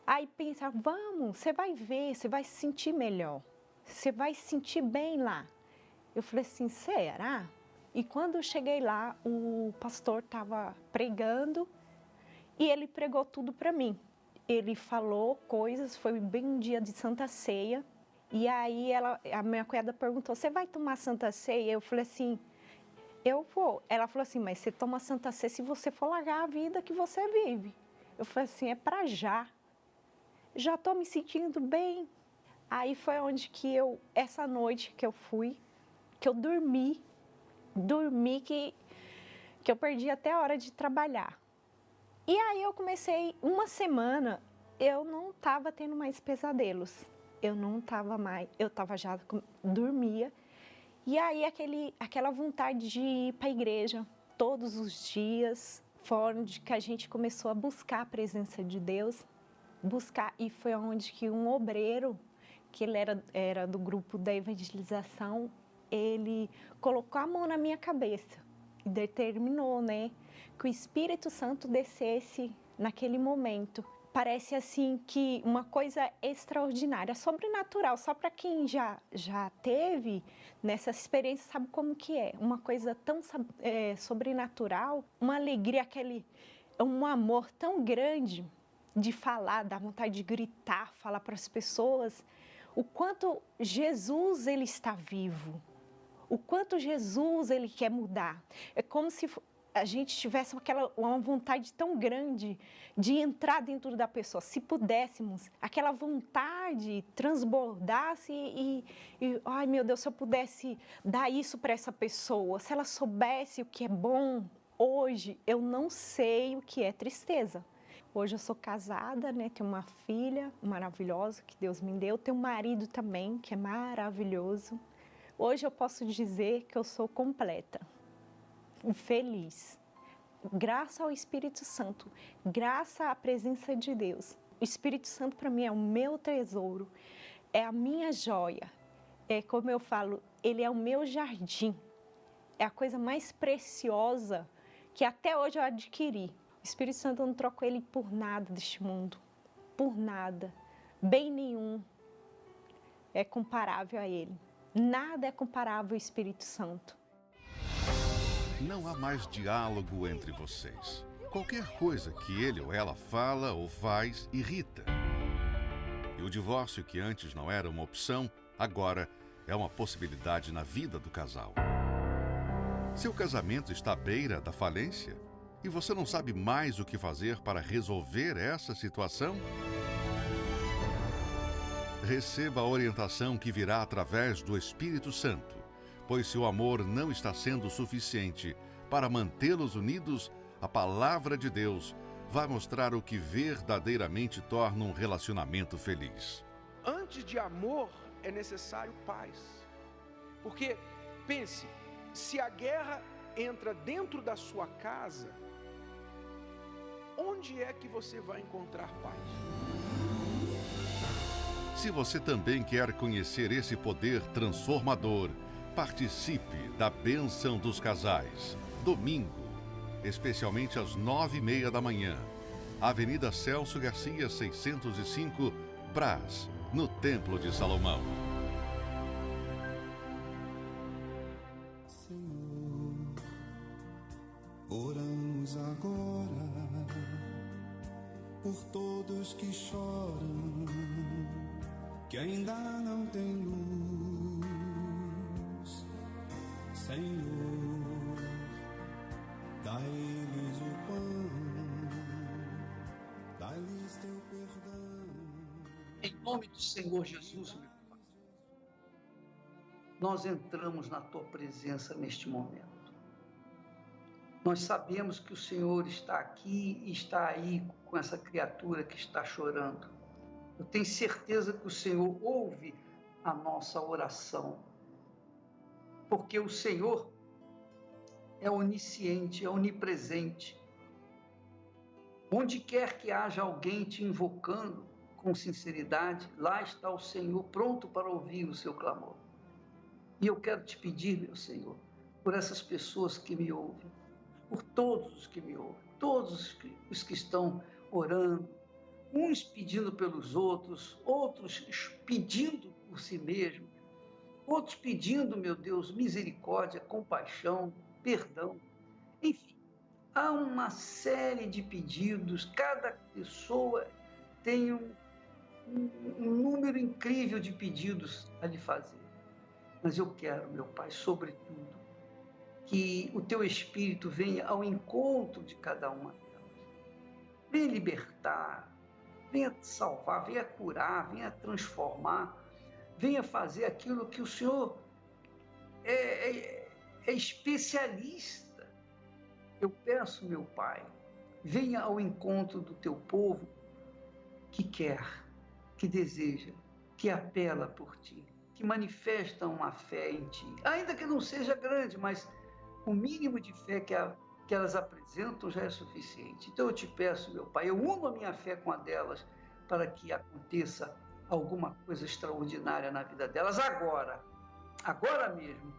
Aí pensa, vamos, você vai ver, você vai se sentir melhor, você vai se sentir bem lá. Eu falei assim, será? E quando eu cheguei lá, o pastor estava pregando e ele pregou tudo para mim. Ele falou coisas, foi bem um dia de Santa Ceia, e aí a minha cunhada perguntou, você vai tomar Santa Ceia? Eu falei assim, eu vou. Ela falou assim, mas você toma Santa Ceia se você for largar a vida que você vive. Eu falei assim, é para já. Já estou me sentindo bem. Aí foi onde que essa noite que eu fui, que eu dormi que eu perdi até a hora de trabalhar. E aí eu comecei, uma semana, eu não estava tendo mais pesadelos. Eu não estava mais, eu estava já, dormia. E aí aquela vontade de ir para a igreja todos os dias, foi onde que a gente começou a buscar a presença de Deus. E foi onde que um obreiro, que ele era do grupo da evangelização, ele colocou a mão na minha cabeça e determinou, né, que o Espírito Santo descesse naquele momento. Parece assim que uma coisa extraordinária, sobrenatural, só para quem já teve nessa experiência sabe como que é. Uma coisa tão sobrenatural, uma alegria, um amor tão grande, de falar, dá vontade de gritar, falar para as pessoas o quanto Jesus ele está vivo, o quanto Jesus ele quer mudar. É como se a gente tivesse uma vontade tão grande de entrar dentro da pessoa. Se pudéssemos, aquela vontade transbordasse e ai meu Deus, se eu pudesse dar isso para essa pessoa, se ela soubesse o que é bom, hoje eu não sei o que é tristeza. Hoje eu sou casada, né? Tenho uma filha maravilhosa que Deus me deu, tenho um marido também que é maravilhoso. Hoje eu posso dizer que eu sou completa, feliz, graças ao Espírito Santo, graças à presença de Deus. O Espírito Santo para mim é o meu tesouro, é a minha joia, é como eu falo, ele é o meu jardim, é a coisa mais preciosa que até hoje eu adquiri. O Espírito Santo eu não troco ele por nada deste mundo, por nada, bem nenhum é comparável a ele. Nada é comparável ao Espírito Santo. Não há mais diálogo entre vocês. Qualquer coisa que ele ou ela fala ou faz irrita. E o divórcio, que antes não era uma opção, agora é uma possibilidade na vida do casal. Seu casamento está à beira da falência e você não sabe mais o que fazer para resolver essa situação? Receba a orientação que virá através do Espírito Santo, pois se o amor não está sendo suficiente para mantê-los unidos, a palavra de Deus vai mostrar o que verdadeiramente torna um relacionamento feliz. Antes de amor é necessário paz. Porque, pense, se a guerra entra dentro da sua casa, onde é que você vai encontrar paz? Se você também quer conhecer esse poder transformador, participe da Bênção dos Casais, domingo, especialmente às 9h30 da manhã, Avenida Celso Garcia, 605, Brás, no Templo de Salomão. Senhor, oramos agora por todos que choram, que ainda não tem luz. Senhor, dá-lhes o pão, dá-lhes teu perdão. Em nome do Senhor Jesus, meu Pai, nós entramos na Tua presença neste momento. Nós sabemos que o Senhor está aqui e está aí com essa criatura que está chorando. Eu tenho certeza que o Senhor ouve a nossa oração, porque o Senhor é onisciente, é onipresente. Onde quer que haja alguém te invocando com sinceridade, lá está o Senhor pronto para ouvir o seu clamor. E eu quero te pedir, meu Senhor, por essas pessoas que me ouvem, por todos os que me ouvem, todos os que estão orando, uns pedindo pelos outros, outros pedindo por si mesmo, outros pedindo, meu Deus, misericórdia, compaixão, perdão. Enfim, há uma série de pedidos, cada pessoa tem um número incrível de pedidos a lhe fazer. Mas eu quero, meu Pai, sobretudo, que o Teu Espírito venha ao encontro de cada uma delas. Venha libertar, venha salvar, venha curar, venha transformar, venha fazer aquilo que o Senhor é especialista. Eu peço, meu Pai, venha ao encontro do Teu povo que quer, que deseja, que apela por Ti, que manifesta uma fé em Ti, ainda que não seja grande, mas o mínimo de fé que elas apresentam já é suficiente. Então eu te peço, meu Pai, eu uno a minha fé com a delas para que aconteça alguma coisa extraordinária na vida delas agora mesmo.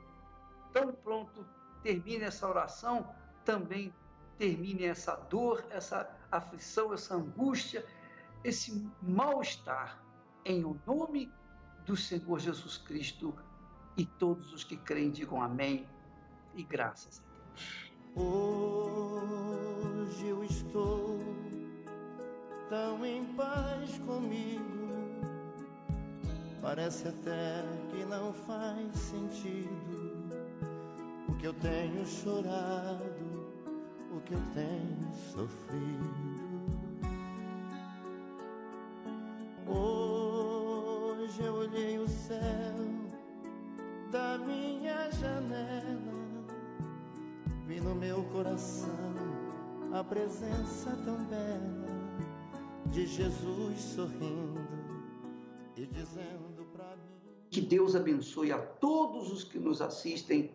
Tão pronto termine essa oração, também termine essa dor, essa aflição, essa angústia, esse mal-estar, em o nome do Senhor Jesus Cristo, e todos os que creem digam amém e graças a Deus. Hoje eu estou tão em paz comigo, parece até que não faz sentido o que eu tenho chorado, o que eu tenho sofrido. Hoje eu olhei o céu da minha janela, vi no meu coração a presença tão bela de Jesus sorrindo e dizendo pra mim: que Deus abençoe a todos os que nos assistem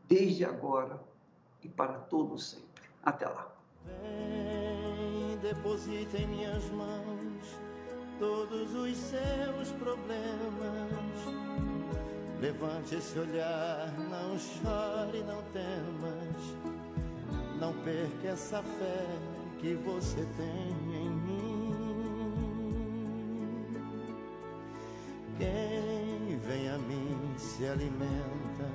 desde agora e para todos sempre. Até lá. Vem, deposita em minhas mãos todos os seus problemas. Levante esse olhar, não chore, não temas. Não perca essa fé que você tem em mim. Quem vem a mim se alimenta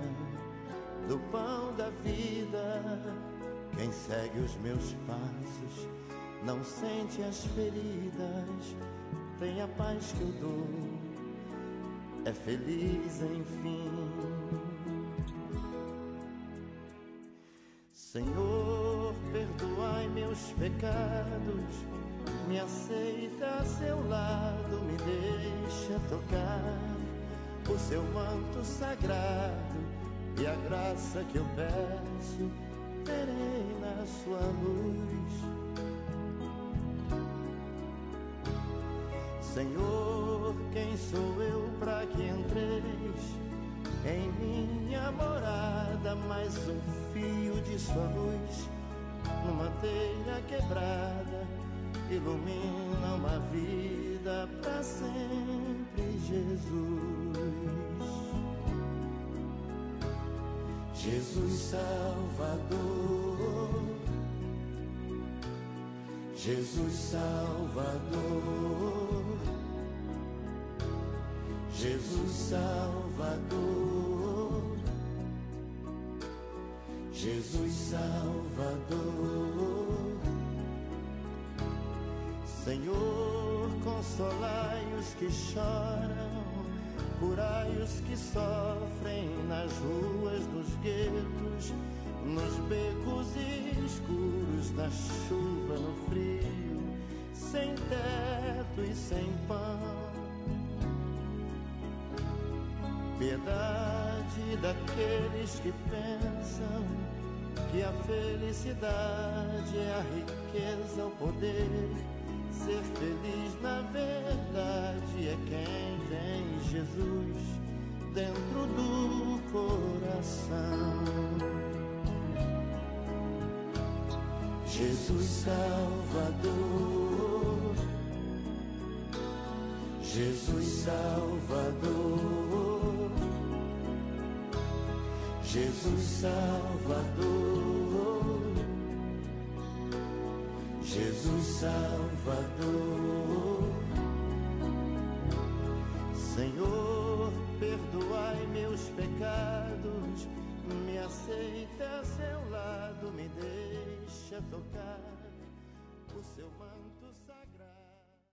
do pão da vida. Quem segue os meus passos não sente as feridas. Tem a paz que eu dou, é feliz enfim. Senhor, perdoai meus pecados, me aceita a seu lado, me deixa tocar o seu manto sagrado, e a graça que eu peço terei na sua luz. Senhor, quem sou eu para que entreis em minha morada? Mais um fio de sua luz numa telha quebrada ilumina uma vida para sempre, Jesus. Jesus Salvador, Jesus Salvador, Jesus Salvador, Jesus Salvador. Senhor, consolai os que choram, curai os que sofrem nas ruas dos guetos, nos becos escuros, na chuva, no frio, sem teto e sem pão. Piedade daqueles que pensam que a felicidade é a riqueza, o poder. Ser feliz na verdade é quem tem Jesus dentro do coração. Jesus Salvador, Jesus Salvador, Jesus Salvador, Jesus Salvador. Senhor, perdoai meus pecados, me aceita a seu lado, me deixa tocar o seu manto.